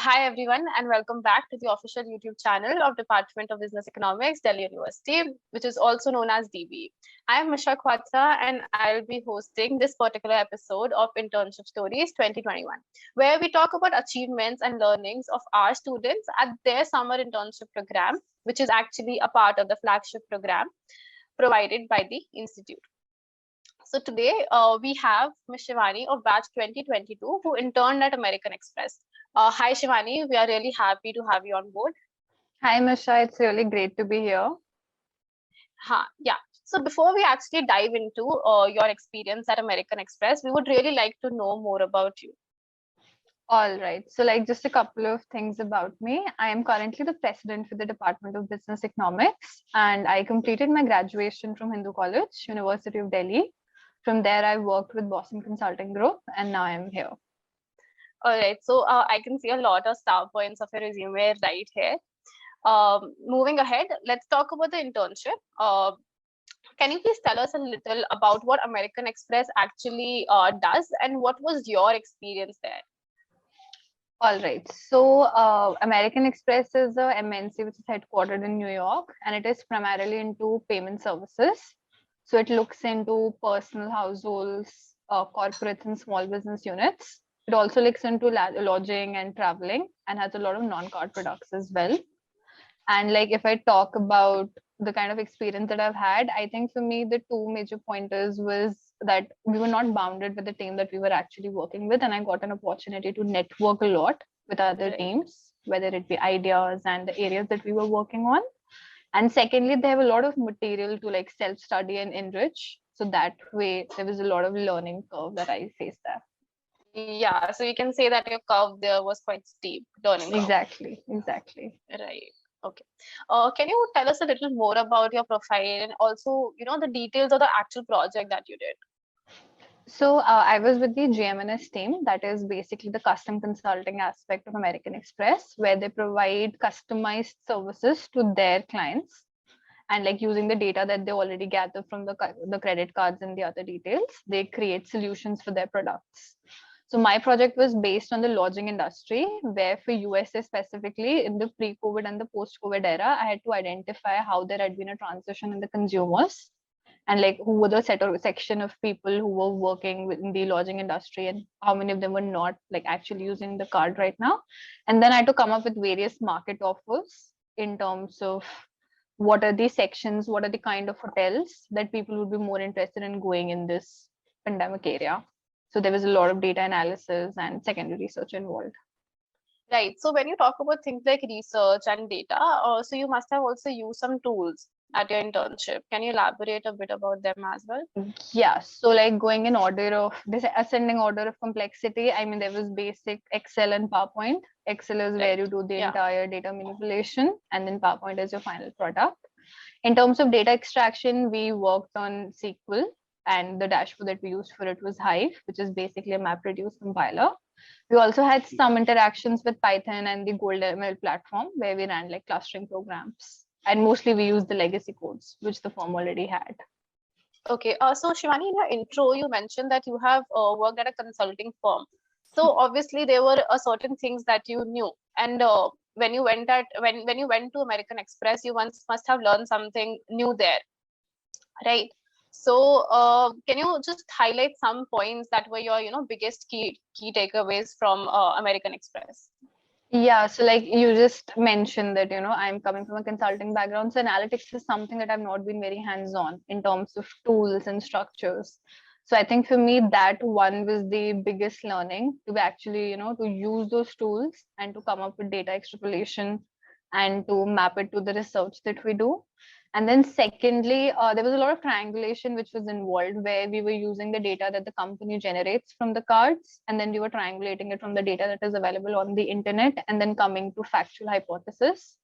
Hi everyone, and welcome back to the official YouTube channel of Department of Business Economics, Delhi University, which is also known as DB. I am Misha Khwatra, and I'll be hosting this particular episode of Internship Stories 2021, where we talk about achievements and learnings of our students at their summer internship program, which is actually a part of the flagship program provided by the institute. So today we have Ms. Shivani of batch 2022 who interned at American Express. Hi Shivani, we are really happy to have you on board. Hi, Misha. It's really great to be here. Yeah. So before we actually dive into your experience at American Express, we would really like to know more about you. All right. So, just a couple of things about me. I am currently the president for the Department of Business Economics, and I completed my graduation from Hindu College, University of Delhi. From there, I worked with Boston Consulting Group, and now I'm here. All right. So I can see a lot of star points of your resume right here. Moving ahead, let's talk about the internship. Can you please tell us a little about what American Express actually does and what was your experience there? All right. So, American Express is a MNC which is headquartered in New York, and it is primarily into payment services. So, it looks into personal households, corporates, and small business units. It also looks into lodging and traveling, and has a lot of non-card products as well. And if I talk about the kind of experience that I've had, I think for me, the two major pointers was that we were not bounded with the team that we were actually working with. And I got an opportunity to network a lot with other teams, whether it be ideas and the areas that we were working on. And secondly, they have a lot of material to self-study and enrich. So that way, there was a lot of learning curve that I faced there. Yeah, so you can say that your curve there was quite steep, learning curve. Exactly. Right. Okay. Can you tell us a little more about your profile and also, the details of the actual project that you did? So I was with the GMNS team, that is basically the custom consulting aspect of American Express, where they provide customized services to their clients. And using the data that they already gather from the credit cards and the other details, they create solutions for their products. So my project was based on the lodging industry, where for USA specifically, in the pre-COVID and the post-COVID era, I had to identify how there had been a transition in the consumers and who were the section of people who were working within the lodging industry and how many of them were not actually using the card right now. And then I had to come up with various market offers in terms of what are the sections, what are the kind of hotels that people would be more interested in going in this pandemic area. So there was a lot of data analysis and secondary research involved. Right. So when you talk about things like research and data, so you must have also used some tools at your internship. Can you elaborate a bit about them as well? Yeah. So going in order of this ascending order of complexity, I mean, there was basic Excel and PowerPoint. Excel is where you do the entire data manipulation, and then PowerPoint is your final product. In terms of data extraction, we worked on SQL, and the dashboard that we used for it was Hive, which is basically a MapReduce compiler. We also had some interactions with Python and the GoldML platform, where we ran clustering programs. And mostly we used the legacy codes, which the firm already had. Okay. So Shivani, in your intro, you mentioned that you have worked at a consulting firm. So obviously there were certain things that you knew, and when you went to American Express, you once must have learned something new there, right? So can you just highlight some points that were your biggest key takeaways from American Express? Yeah, so you just mentioned that, I'm coming from a consulting background. So analytics is something that I've not been very hands-on in terms of tools and structures. So I think for me, that one was the biggest learning to be actually, to use those tools and to come up with data extrapolation and to map it to the research that we do. And then secondly, there was a lot of triangulation which was involved, where we were using the data that the company generates from the cards, and then we were triangulating it from the data that is available on the internet, and then coming to factual hypothesis.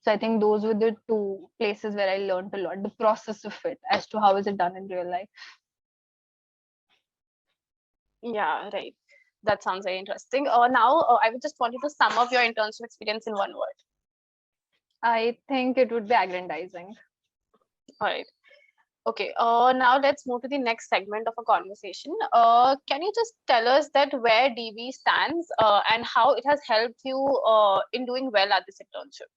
So I think those were the two places where I learned a lot, the process of it as to how is it done in real life. Yeah, right. That sounds very interesting. Now, I would just want you to sum up your internship experience in one word. I think it would be aggrandizing. All right. Okay, now let's move to the next segment of a conversation. Can you just tell us that where DB stands and how it has helped you in doing well at this internship?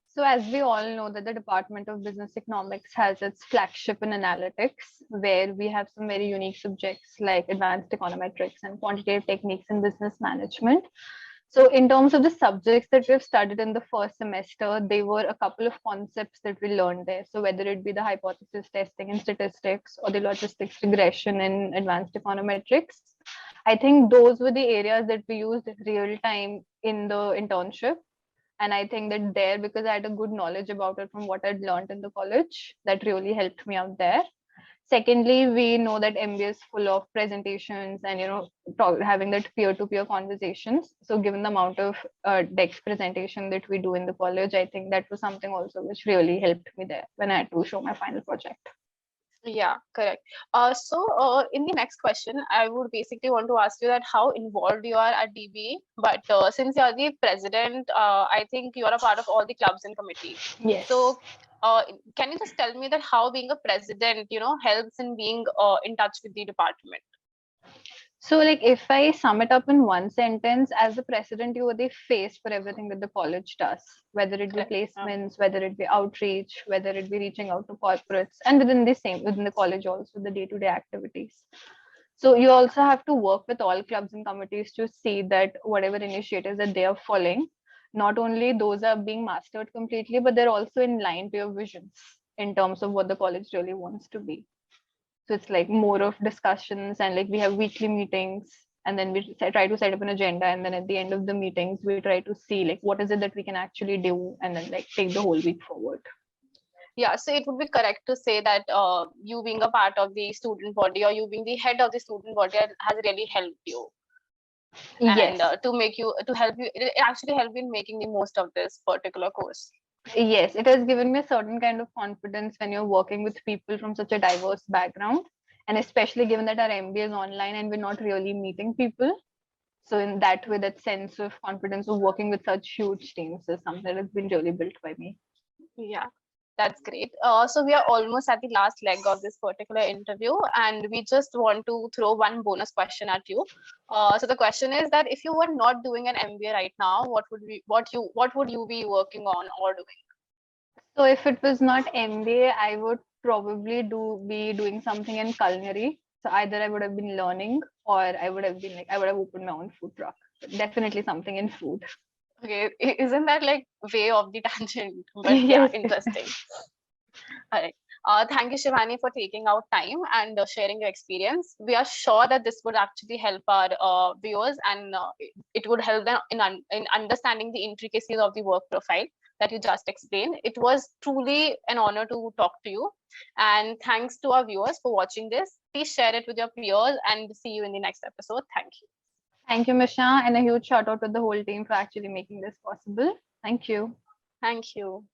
So as we all know that the Department of Business Economics has its flagship in analytics, where we have some very unique subjects like advanced econometrics and quantitative techniques in business management. So in terms of the subjects that we've studied in the first semester, they were a couple of concepts that we learned there. So whether it be the hypothesis testing in statistics or the logistics regression in advanced econometrics, I think those were the areas that we used real time in the internship. And I think that there, because I had a good knowledge about it from what I'd learned in the college, that really helped me out there. Secondly, we know that MBA is full of presentations and having that peer-to-peer conversations. So given the amount of DEX presentation that we do in the college, I think that was something also which really helped me there when I had to show my final project. Yeah, correct. In the next question, I would basically want to ask you that how involved you are at DB. But since you're the president, I think you are a part of all the clubs and committees. Yes. So, can you just tell me that how being a president, helps in being in touch with the department? So, like, if I sum it up in one sentence, as the president, you are the face for everything that the college does, whether it be Correct. placements, whether it be outreach, whether it be reaching out to corporates, and within the college also, the day-to-day activities. So you also have to work with all clubs and committees to see that whatever initiatives that they are following, not only those are being mastered completely, but they're also in line to your visions in terms of what the college really wants to be. So it's like more of discussions, and like we have weekly meetings, and then we try to set up an agenda, and then at the end of the meetings we try to see like what is it that we can actually do, and then like take the whole week forward. Yeah, so it would be correct to say that you being a part of the student body or you being the head of the student body has really helped you. Yes. And to help you, it actually helped you in making the most of this particular course. Yes, it has given me a certain kind of confidence when you're working with people from such a diverse background, and especially given that our MBA is online and we're not really meeting people. So in that way, that sense of confidence of working with such huge teams is something that has been really built by me. Yeah, that's great. So we are almost at the last leg of this particular interview, and we just want to throw one bonus question at you. So the question is that if you were not doing an MBA right now, what would you be working on or doing? So if it was not MBA, I would probably be doing something in culinary. So either I would have been learning, or I would have opened my own food truck. Definitely something in food. Okay, isn't that like way off the tangent? But yeah, interesting. All right. Thank you, Shivani, for taking out time and sharing your experience. We are sure that this would actually help our viewers, and it would help them in understanding the intricacies of the work profile that you just explained. It was truly an honor to talk to you. And thanks to our viewers for watching this. Please share it with your peers and see you in the next episode. Thank you. Thank you, Misha, and a huge shout out to the whole team for actually making this possible. Thank you. Thank you.